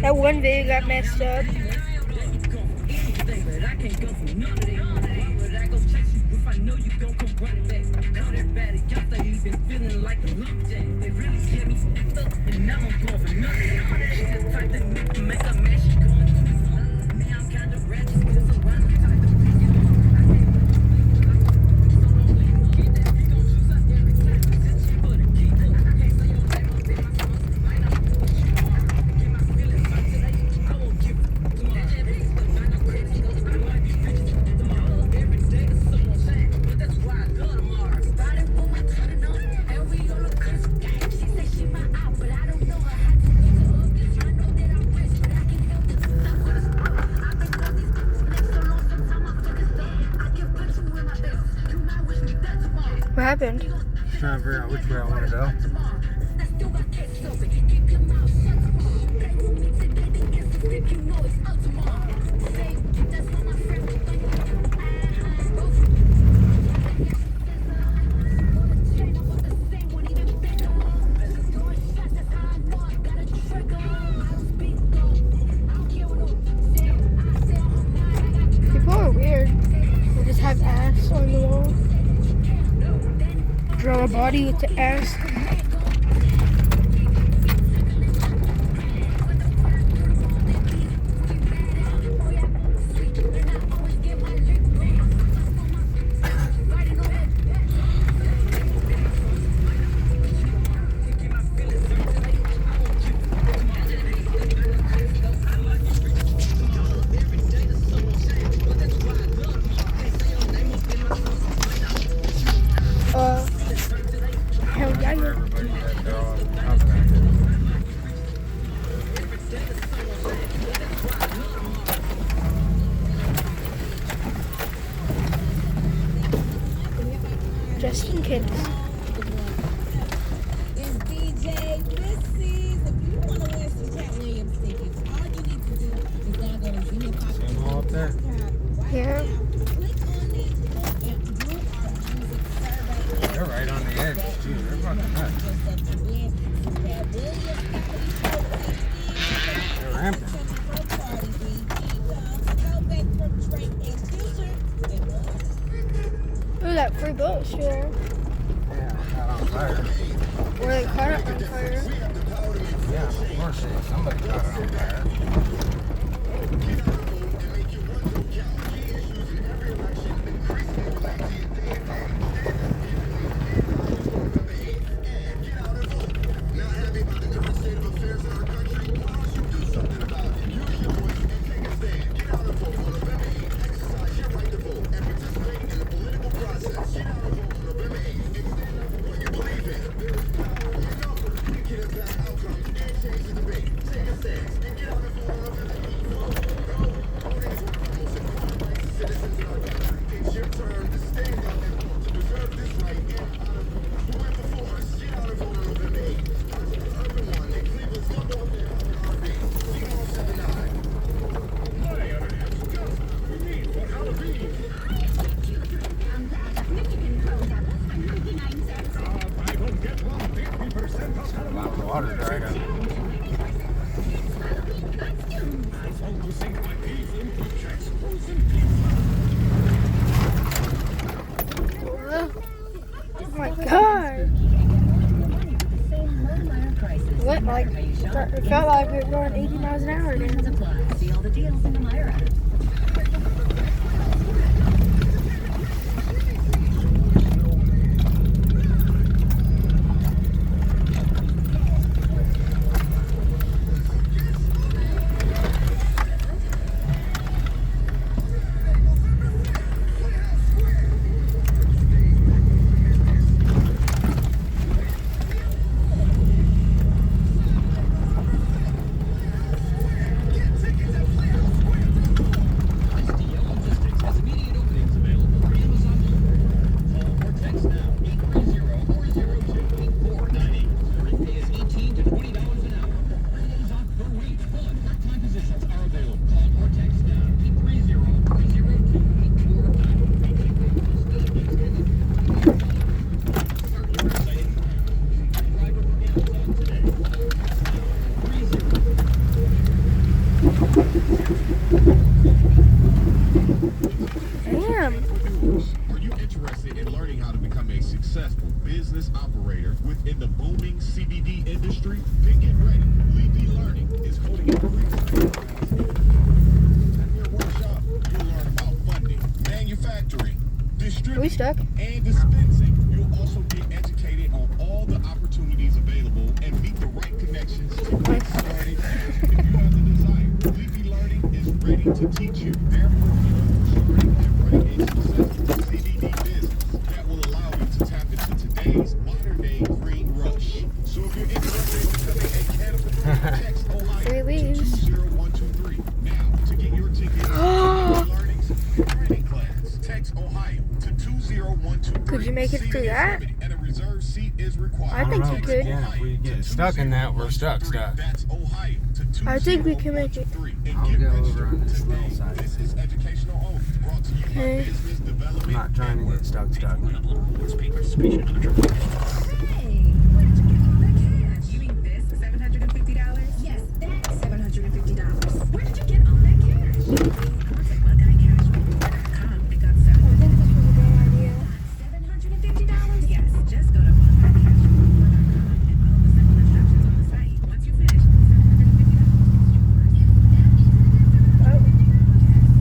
That one video got messed up. What happened? Just trying to figure out which way I want to go. People are weird. They just have ass on the wall. Draw a body with the ass. Hell yeah. Everybody that they're all contacted. Just in case. It's DJ Missy's. If you want to win some Cat Williams tickets, all you need to do is log on to See them Gmail.com. all up there? Yeah. Click on it and do our music survey. They're right on the edge, too. They're fucking nuts. They're ramping. Ooh, that free boat sure. Yeah, got on fire. Or they caught it on fire. Yeah, of course somebody got it on fire. Water dried up. Oh my god. What, like, it felt like we were going 80 miles an hour again. See all the deals in the Myra app. industry, then get ready. Levy Learning is holding a free at their workshop. You'll learn about funding, manufacturing, distributing, stuck? and dispensing. You'll also get educated on all the opportunities available and meet the right connections to get started. If you have the desire, Levy Learning is ready to teach you. They're working on starting and running a successful CBD business that will allow you to tap into today's modern-day green rush. So if you're interested in becoming a cannabis, text Ohio Three to leaves. 20123. Now, to get your ticket to Levy Learning's training class, text Ohio to 20123. Could you make it through that? And a reserved seat is required. I think you could. Yeah, if we get stuck in that, we're stuck. That's Ohio to I think we can make it. 20123. I'll go over on this little side. This is educational only. Brought to you by Okay. Business Development I'm not trying to get stuck. Hey, where did you get all that cash? You mean this $750? Yes, that's $750. Where did you get all that cash? I went to BuckeyeCashForward.com and got I think this was a good idea. $750? Yes, just go to BuckeyeCashForward.com and follow the simple instructions on the site. Once you finish, $750 is yours. Oh,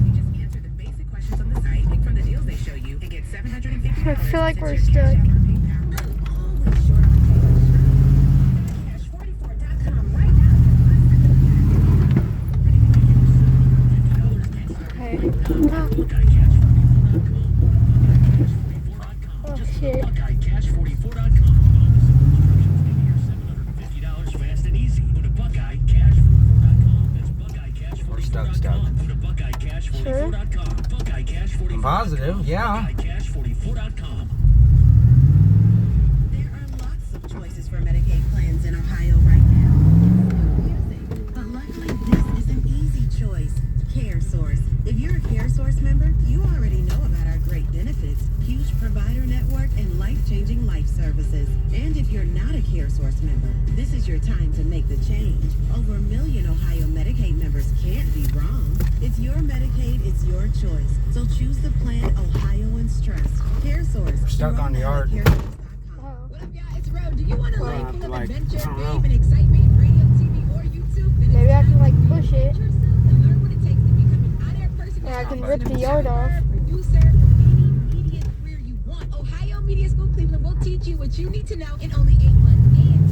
You just answer the basic questions on the site, pick from the deals they show you, and get $750. I feel like we're sent to your stuck. Cash App or PayPal. I'm always short on cash. BuckeyeCash44.com right now. okay. Oh, shit. BuckeyeCash44.com. $750 fast and easy. Go to BuckeyeCash44.com. That's BuckeyeCash44.com. Go to BuckeyeCash44.com. BuckeyeCash44.com. I'm positive, yeah. BuckeyeCash44.com. There are lots of choices for Medicaid plans in Ohio right now. But luckily, this is an easy choice. CareSource. If you're a CareSource member, you already know about our great benefits, huge provider network, and life-changing life services. And if you're not a CareSource member, this is your time to make the change. Over 1 million Ohio Medicaid members can't be wrong. It's your Medicaid, it's your choice. So choose the plan Ohioans trust. CareSource. We're stuck on the yard. CareSource.com. Oh. What up, y'all? It's Ro. Do you want a Well, life full of like, adventure, I don't know. fame, and excitement, radio, TV, or YouTube? Then Maybe it's I can time like to push it. yourself and learn what it takes to become an on-air personality. Yeah, I can rip the yard off. Producer, or any media career you want. Ohio Media School Cleveland will teach you what you need to know in only 8 months. And